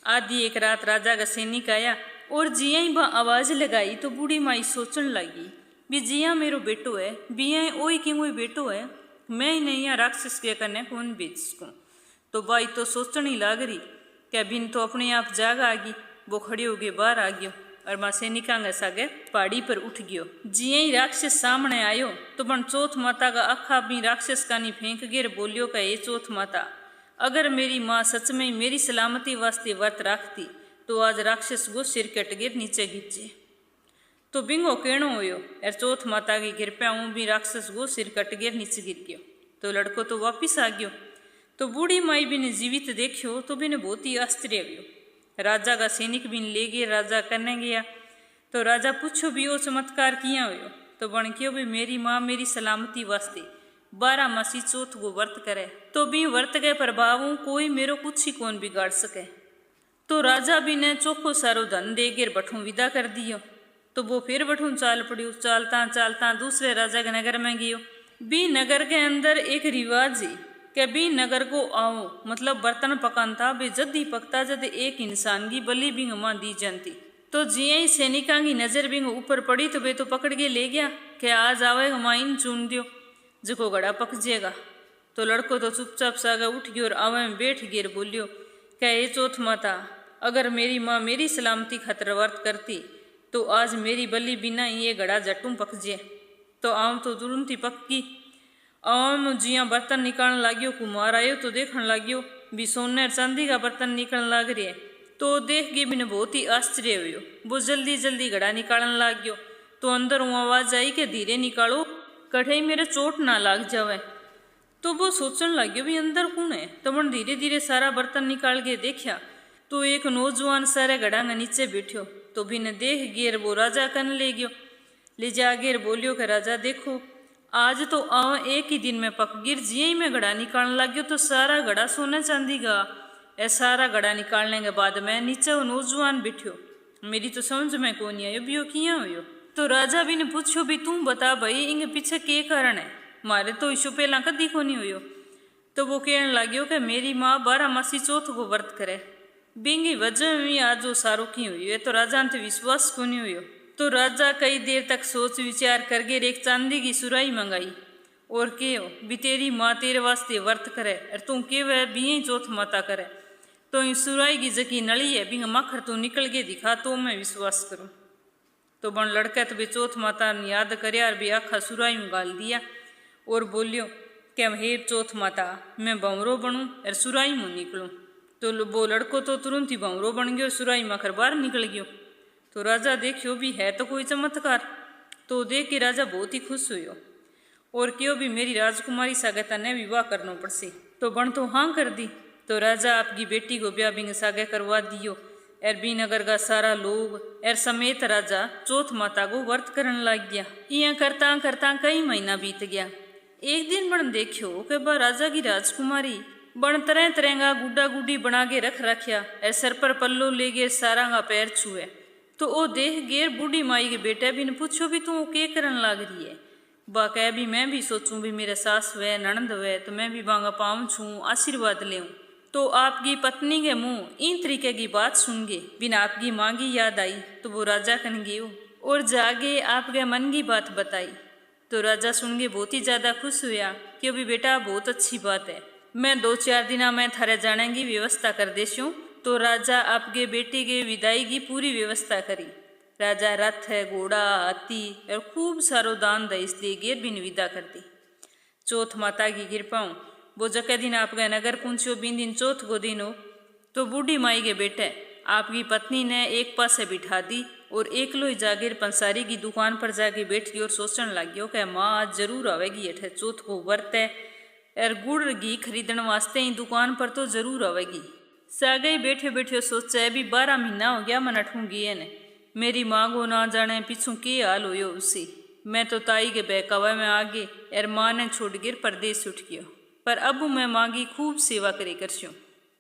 आधी एक रात राजा का सैनिक आया और जिया ही वह आवाज लगाई तो बूढ़ी माई सोचने लगी भी जिया मेरो बेटो है, बिया ओई कि कोई बेटो है, मैं ही नहीं यहाँ राक्षस के कन्ने कौन बेच सकूँ। तो बाई तो सोचने ही लाग रही क्या बिन तो अपने आप जाग आ गई। वो खड़ी हो गई बाहर आ गयो और माँ सैनिका के सागे पहाड़ी पर उठ गयो। जिया ही राक्षस सामने आयो तो बन चौथ माता का अखा भी राक्षस का नी फेंक गिर बोलियो का ये चौथ माता, अगर मेरी माँ सच में मेरी सलामती वास्ते व्रत राखती तो आज राक्षस को सिर कट गिर नीचे गिरजे। तो बिंगो कहणो होयो और चौथ माता की कृपया हूँ भी राक्षस को सिर कट गिर नीचे गिर गयो। तो लड़को तो वापिस आ गयो। तो बूढ़ी माई बिन जीवित देखियो तो बिन बहुत ही आश्चर्य हुयो। राजा का सैनिक बिन ले गए, राजा करने गया। तो राजा पूछो भी वो चमत्कार किया हुयो। तो बन क्यों भी मेरी माँ मेरी सलामती वास्ते 12 मासी चौथ को व्रत करे तो भी व्रत के प्रभाव कोई मेरो कुछ ही कौन बिगाड़ सके। तो राजा भी ने चोखो सारो धन दे गिर बठू विदा कर दियो। तो वो फिर बठू चाल पड़ियो। चालता चालता दूसरे राजा के नगर में गयो। बी नगर के अंदर एक रिवाज है कि बी नगर को आओ मतलब बर्तन पकानता बे जद ही पकता जद एक इंसान की बलि बिंग मां दी जानती। तो जिये ही सैनिका की नजर बिंग ऊपर पड़ी तो वे तो पकड़ के ले गया कि आज आवेगा माइन चुन दियो जो गड़ा पक जाएगा। तो लड़को तो चुपचाप सागा उठ गयो और आवे में बैठ गिर बोलियो क्या ये चौथ माता, अगर मेरी माँ मेरी सलामती खातर व्रत करती तो आज मेरी बलि बिना ये गड़ा जट्टू पक जाए। तो आम तो तुरंत ही पक गई। आम जिया बर्तन निकालने लाग्यो, कुमार आयो तो देखने लाग्यो भी सोने चांदी का बर्तन निकलने लाग रहे। तो देख के बिन बहुत ही आश्चर्य हुयो। वो जल्दी जल्दी घड़ा निकालने लाग्यो। तो अंदर वो आवाज आई कि धीरे निकालो कढ़ाई मेरे चोट ना लाग जावे। तो वो सोचने लाग्यो भी अंदर कौन है। तो मन धीरे धीरे सारा बर्तन निकाल के देखा तो एक नौजवान सारे घड़ा के नीचे बैठो। तो बिन देख गिर वो राजा कन ले गयो। ले जा गिर बोलियो कि राजा देखो आज तो एक ही दिन में पक गिर। जिये ही मैं घड़ा निकालने लग गयो तो सारा घड़ा सोना चांदी का। ए सारा घड़ा निकालने के बाद में नीचे वो नौजवान बैठो। मेरी तो समझ में कौन आयो भी किया हुयो। तो राजा भी ने पूछो भी तू बता भाई इनके पीछे के कारण है, मारे तो इशू पहला कदी को नहीं हुयो। तो वो कहने लाग्यो कि मेरी माँ 12 मासी चौथ को व्रत करे बिंगी वजह में आज वो सारो की हुई है। तो राजा ने विश्वास को नहीं हुयो। तो राजा कई देर तक सोच विचार करके एक चांदी की सुराई मंगाई और के हो भी तेरी माँ तेरे वास्ते व्रत करे और तू के वह भी चौथ माता करे। तो इन सुराई की जकी नली है बिंग मखर तू निकल के दिखा तो मैं विश्वास करूँ। तो बन लड़का तो भी चौथ माता ने याद करया और भी आखा सुराई में गाल दिया और बोलियो कि हे चौथ माता मैं बंवरो बनूँ और सुराई मुँह निकलूँ। तो वो लड़को तो तुरंत ही बंवरो बन गयो, सुराई मखर बाहर निकल गयो। तो राजा देखियो भी है तो कोई चमत्कार। तो देख के राजा बहुत ही खुश हुयो और क्यों भी मेरी राजकुमारी सागता ने विवाह करना पड़सी। तो बन तो हाँ कर दी। तो राजा आपकी बेटी को ब्याह बिंग सागे करवा दियो। एर बी नगर का सारा लोग एर समेत राजा चौथ माता को व्रत करन लग गया। इया करता करता कई महीना बीत गया। एक दिन बन देखियो कि बा राजा की राजकुमारी बन तरह तरह का गुड्डा गुड्डी बना के रख रखिया एर सर पर पल्लो ले गे सारा का पैर छुए। तो ओ देख गेर बूढ़ी माई के बेटे भी ने पूछो भी तू के करन लाग रही है। बा कह भी मैं भी सोचूं भी मेरे सास वे ननंद वे तो मैं भी बांगा पाऊँ छूँ आशीर्वाद लेऊं। तो आपकी पत्नी के मुंह इन तरीके की बात सुन गे बिना आपकी मांगी याद आई तो वो राजा कन गयो और जागे आपके मन की बात बताई। तो राजा सुन के बहुत ही ज्यादा खुश हुआ कि भी बेटा बहुत अच्छी बात है, मैं 2-4 दिन में थारे जाने की व्यवस्था कर देशूँ। तो राजा आपके बेटे के विदाई की पूरी व्यवस्था करी। राजा रथ घोड़ा हाथी और खूब सारो दान दहेज दे गेर बिन विदा कर दी। चौथ माता की कृपाओं वो जके दिन आपका नगर पूछो बिन दिन चौथ को दिन हो तो बूढ़ी माई के बेटे आपकी पत्नी ने एक पासे बिठा दी और एकलो ही जागीर पंसारी की दुकान पर जाके बैठ गई और सोचने लग गयो कि माँ आज जरूर आवेगी अठे चौथ को व्रत है और गुड़ घी खरीदने वास्ते ही दुकान पर तो जरूर आवेगी। सागे बैठे बैठे सोचा भी 12 महीना हो गया मन अठूंगी ने मेरी माँ को ना जाने पीछू के हाल होयो उसी। मैं तो ताई के बहकावा में आ गई और माँ ने छोड़ गिर परदेश उठ गयो पर अब मैं माँ की खूब सेवा करे करशूँ।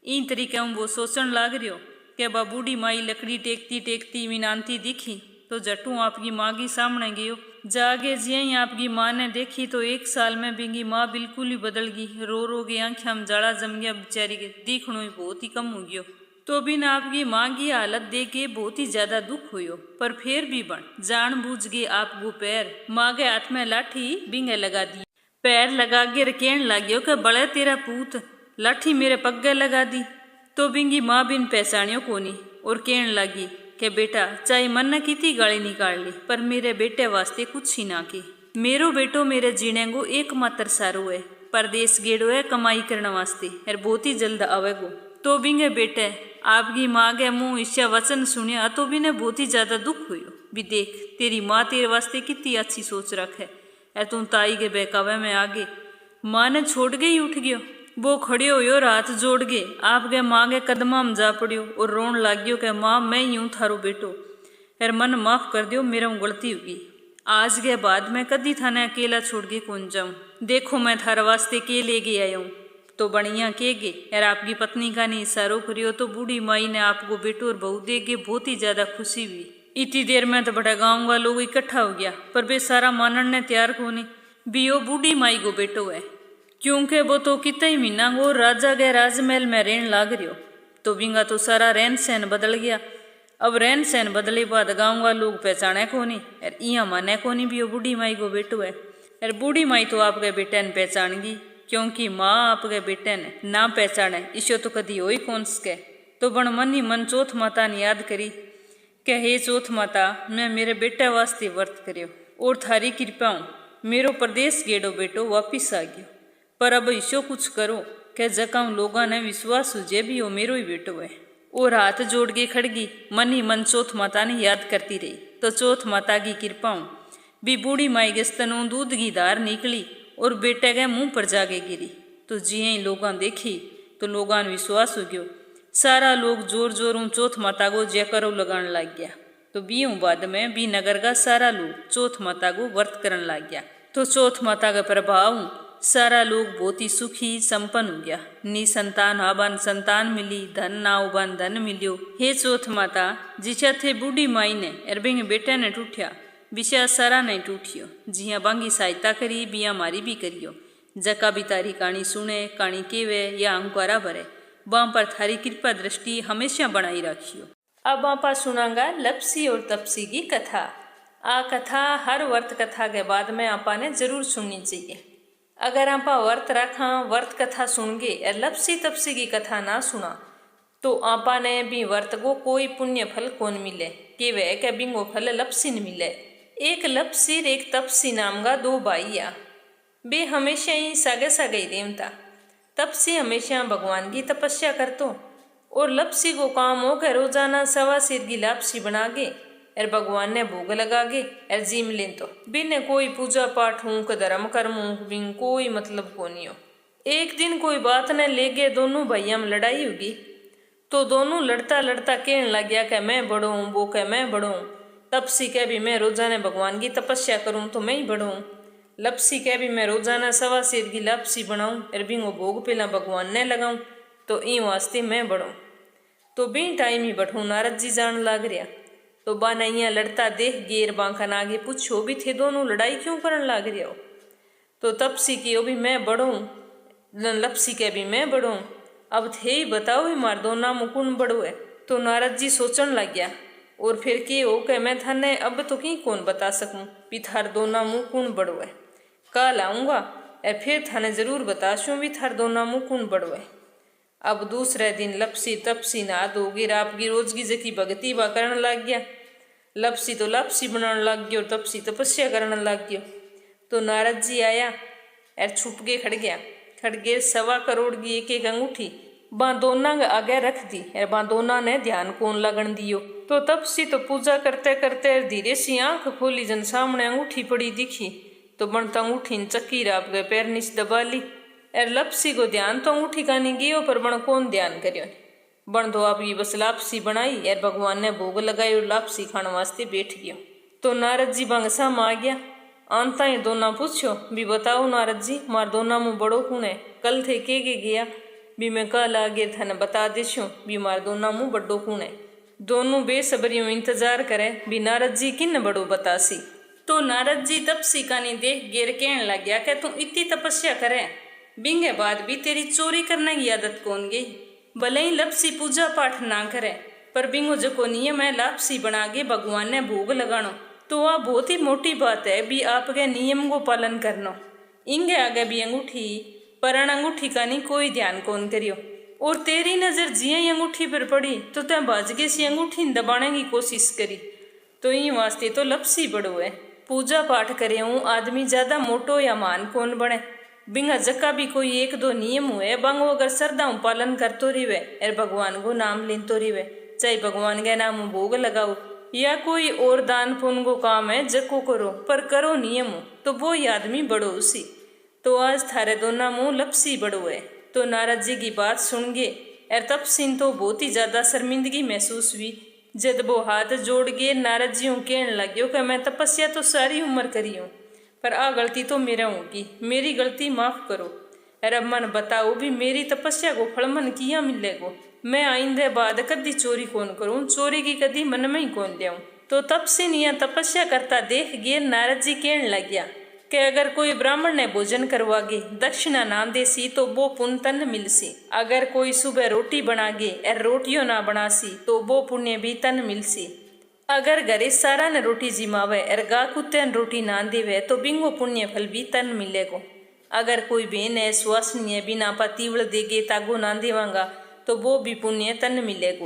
इन तरीके वो सोचन लाग रहो कि बा बूढ़ी माई लकड़ी टेकती टेकती विनानती दिखी तो जटू आपकी माँ की सामने गयो। जागे जिया ही आपकी माँ ने देखी तो 1 साल में बिंगी माँ बिल्कुल ही बदल गई। रो रो के आंखें में जड़ा जम गया बेचारी के दिखणो ही बहुत ही कम हो गयो। तो बिन आपकी माँ की हालत देख के बहुत ही ज्यादा दुख हुयो पर फिर भी बन जान बूझ गए आपको पैर माँ के हाथ में लाठी बिंगे लगा दी। पैर लगा के कहन लाग्यो कि बड़े तेरा पूत लाठी मेरे पग्गे लगा दी। तो बिंगी माँ बिन पहचानियो कोनी और कहन लगी कि बेटा चाहे मन ने कितनी गाली निकाल ली पर मेरे बेटे वास्ते कुछ ही ना की। मेरो बेटो मेरे जीने को एकमात्र सारो है, परदेश गेड़ो है कमाई करने वास्ते और बहुत ही जल्द आवेगो। तो बिंगे बेटे आपकी माँ के मुंह ईश्या वचन सुनिया तो बिने बहुत ही ज्यादा दुख हुई भी देख तेरी माँ तेरे वास्ते कितनी अच्छी सोच रखे है तू ताई के बहकावे में आगे। माँ ने छोड़ गई उठ गयो वो खड़े हो हाथ जोड़ गए आपके माँ के कदमा में जा पड़ियो और रोन लाग गयो कि माँ मैं ही हूँ थारो बेटो यार मन माफ कर दियो मेरा गलती होगी। आज के बाद मैं कदी थाने अकेला छोड़ के कौन जाऊँ। देखो मैं थारे वास्ते के ले के आया हूँ। तो बढ़िया के गे यार आपकी पत्नी का नहीं इशारो करियो तो बूढ़ी माई ने आपको बेटो और बहू दे के बहुत ही ज्यादा खुशी हुई। इतनी देर में तो बड़ा गाँव का लोग इकट्ठा हो गया पर वे सारा मानन ने तैयार कोनी भी वो बूढ़ी माई को बेटो है क्योंकि वो तो कितना ही महीना को राजा के राजमहल में रहन लाग रही हो। तो बिंगा तो सारा रहन सहन बदल गया। अब रहन सहन बदले बाद गाँव का लोग पहचाने कोनी और इं माने कोनी भी वो बूढ़ी माई को बेटो है। और बूढ़ी माई तो आपके बेटे ने पहचान गई क्योंकि माँ आपके बेटे ने ना पहचाने इसे तो कदी हो ही कौन सके। तो बन मन ही मन चौथ माता ने याद करी कि हे चौथ माता मैं मेरे बेटे वास्ते व्रत करियो और थारी कृपा मेरो प्रदेश गेड़ो बेटो वापिस आ गयो पर अब इसो कुछ करो कि जका लोगों ने विश्वास हुजे भी वो मेरो ही बेटो है। और हाथ जोड़ के खड़गी मन ही मन चौथ माता ने याद करती रही। तो चौथ माता की कृपा भी बूढ़ी माई के स्तनों दूध की धार निकली और बेटे के मुंह पर जाके गिरी। तो जिये ही लोगों देखी तो लोगों ने विश्वास हो गयो। सारा लोग जोर जोर चौथ माता को जयकारो लगाने लग गया। तो बीहू बाद में भी नगर का सारा लोग चौथ माता को व्रत करने लग गया। तो चौथ माता का प्रभाव सारा लोग बहुत ही सुखी संपन्न हो गया। नी संतान आबान संतान मिली धन ना उबान धन मिलियो। हे चौथ माता जिसा थे बूढ़ी माई ने अरबिंग बेटे ने टूटिया विषया सारा नहीं टूटियो। जिया बांगी सहायता करी बिया मारी भी करियो। जका भी तारी कहानी सुने कहानी केवे या अंकुरा भरे बां पर थारी कृपा दृष्टि हमेशा बनाई रखियो। अब आपा सुनांगा लपसी और तपसी की कथा। आ कथा हर व्रत कथा के बाद में आपा ने जरूर सुननी चाहिए। अगर आपा व्रत रखा व्रत कथा सुन गए और लपसी तपसी की कथा ना सुना तो आपा ने भी व्रत को कोई पुण्य फल कौन मिले कि वह के बिंगो फल लपसी न मिले। एक लपसी एक तपसी नाम का 2 भाई आ बे हमेशा ही सगे सगे ही रेमता। तपसी हमेशा भगवान की तपस्या करतो और लपसी को काम हो के रोजाना 1.25 सेर की लापसी बना गे और भगवान ने भोग लगा गे और जिम लें तो बिन कोई पूजा पाठ हूँ क धर्म कर्म हूँ बिन कोई मतलब को नहीं हो। एक दिन कोई बात ने ले गए दोनों भाइयों में लड़ाई होगी। तो दोनों लड़ता लड़ता कहने लग गया कि मैं बड़ो हूँ, वो कह मैं बड़ो हूँ। तपसी कह भी मैं रोजाना भगवान की तपस्या करूँ तो मैं ही बड़ो हूँ। लपसी कह भी मैं रोजाना सवा सेर की लापसी बनाऊँ और बिंगो भोग पहला भगवान ने लगाऊँ तो ई वास्ते मैं बड़ो। तो बी टाइम ही बैठू नारद जी जान लाग रहा। तो बानैया लड़ता देख गेर बांखन आगे पूछो भी थे दोनों लड़ाई क्यों करन लाग रहा हो। तो तपसी की भी मैं बड़ो हूँ, लपसी के भी मैं बड़ो हूँ, अब थे ही बताओ ही मार दोना मुकुन बड़ो है। तो नारद जी सोचन लग गया और फिर के हो कि मैं थाने अब तो की कौन बता सकूं भी थार दोना मुँह कौन बड़ो है। कल आऊँगा और फिर थाने जरूर बताशूँ भी थार दोना मुँह कौन बड़ो है। अब दूसरे दिन लपसी तपसी ना दोगी आपकी रोज की जकी भगती बा करन लग गया। लपसी तो लापसी बनाने लग गयो और तपसी तपस्या करने लग गयो। तो नारद जी आया और छुप के खड़ गया। खड़ के 1.25 करोड़ की एक एक अंगूठी बा दोना आगे रख दी और बा दोना ने ध्यान कौन लगन दियो। तो तपसी तो पूजा करते करते धीरे सी आंख खोली जन सामने अंगूठी पड़ी दिखी। तो बनता अंगूठी चक्की राप गए पैर नीच दबा ली और लपसी को ध्यान तो अंगूठी का नहीं गियो पर बण कौन ध्यान करियो। बण तो आप ये बस लापसी बनाई और भगवान ने भोग लगाई और लापसी खाने वास्ते बैठ गयो। तो नारद जी बांगसा में आ गया। आंता ही दोना पूछो भी बताओ नारद जी मार दोना मुँह बड़ो कौन है। कल थे के गया भी मैं कल आगे थाने बता देशो भी मार दोना मुँह बड़ो कौन है। दोनों बेसब्रियों इंतजार करे भी नारद जी किन बड़ो बतासी। तो नारद जी तपसी का नहीं देख गेर कहने लग गया कि तू इतनी तपस्या करे बिंगे बाद भी तेरी चोरी करने की आदत कौन गई। भले ही लपसी पूजा पाठ ना करे पर बिंगो जो नियम है लापसी बना के भगवान ने भोग लगानो तो वह बहुत ही मोटी बात है भी आपके नियम को पालन करना। इंगे आगे भी अंगूठी पर अंगूठी का नहीं कोई ध्यान कौन करियो और तेरी नजर जिये अंगूठी पर पड़ी तो तै बाजगे सी अंगूठी दबाने की कोशिश करी। तो ई वास्ते तो लपसी बड़ो है। पूजा पाठ करे हूँ आदमी ज्यादा मोटो या मान कौन बने। बिंगा जक्का भी कोई 1-2 नियम हुए बांगो अगर श्रद्धा पालन करतो रिवे और भगवान को नाम लेतो रिवे चाहे भगवान के नाम भोग लगाओ या कोई और दान पुण्य को काम है जको करो पर करो नियम तो वो ही आदमी बड़ो उसी। तो आज थारे दोना मुँह लपसी बड़ो है। तो नारद जी की बात सुन गे और तपसी तो बहुत ही ज्यादा शर्मिंदगी महसूस हुई। जब वो हाथ जोड़ के नारद जी कहने लग्यो कि मैं तपस्या तो सारी उम्र करी हूँ पर आ गलती तो मेरा होगी, मेरी गलती माफ करो। और अब मन बताओ भी मेरी तपस्या को फल मन किया मिलेगो। मैं आइंदे बाद कदी चोरी कौन करूं, चोरी की कदी मन में ही कौन ले आऊं। तो तपसी निया तपस्या करता देख गे नारद जी कहने लग गया कि अगर कोई ब्राह्मण ने भोजन करवागे दक्षिणा ना देसी तो वो पुण्य तन मिलसी। अगर कोई सुबह रोटी बनागे और रोटियों ना बनासी तो वो पुण्य भी तन मिलसी। अगर घरे सारा ने रोटी जिमावे और गा कुत्ते ने रोटी ना देवे तो बिंगो पुण्य फल भी तन मिलेगो। अगर कोई बेन है सुवासनीय बिना पा तीवड़ देगे तागो ना देवांगा तो वो भी पुण्य तन मिलेगो।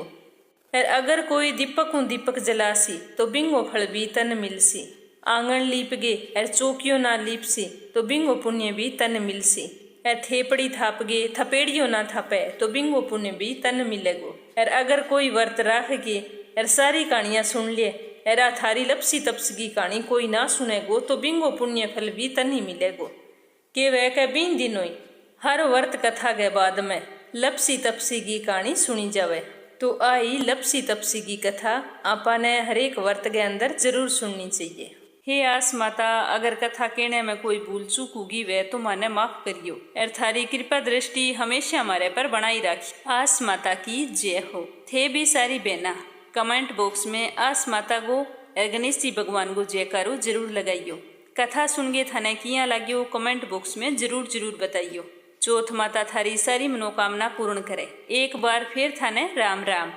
और अगर कोई दीपक जलासी तो बिंगो फल भी तन मिलसी। आंगन लीप गे और चौकियो ना लीपसी तो बिंगो पुण्य भी तन मिलसी। और थेपड़ी थाप गे थपेड़ियो ना थापे तो बिंगो पुण्य भी तन मिलेगो। और अगर कोई व्रत राख गे और सारी कहानियां सुन लिए और थारी लपसी तपसी की कहानी कोई ना सुनेगो तो बिंगो पुण्य फल भी तन ही मिलेगो। के वह के 20 दिनों हर व्रत कथा के बाद में लपसी तपसी की कहानी सुनी जावे। तो आई लपसी तपसी की कथा आपा ने हर एक व्रत के अंदर जरूर सुननी चाहिए। हे आस माता अगर कथा कहने में कोई भूल चूक होगी वे तो माने माफ करियो और थारी कृपा दृष्टि हमेशा हमारे पर बनाई राखी। आस माता की जय हो। थे भी सारी बहना कमेंट बॉक्स में आस माता को और गणेश जी भगवान को जयकारो जरूर लगाइयो। कथा सुन के थाने किया लाग्यो कमेंट बॉक्स में जरूर बताइयो। चौथ माता थारी सारी मनोकामना पूर्ण करे। एक बार फिर थाने राम राम।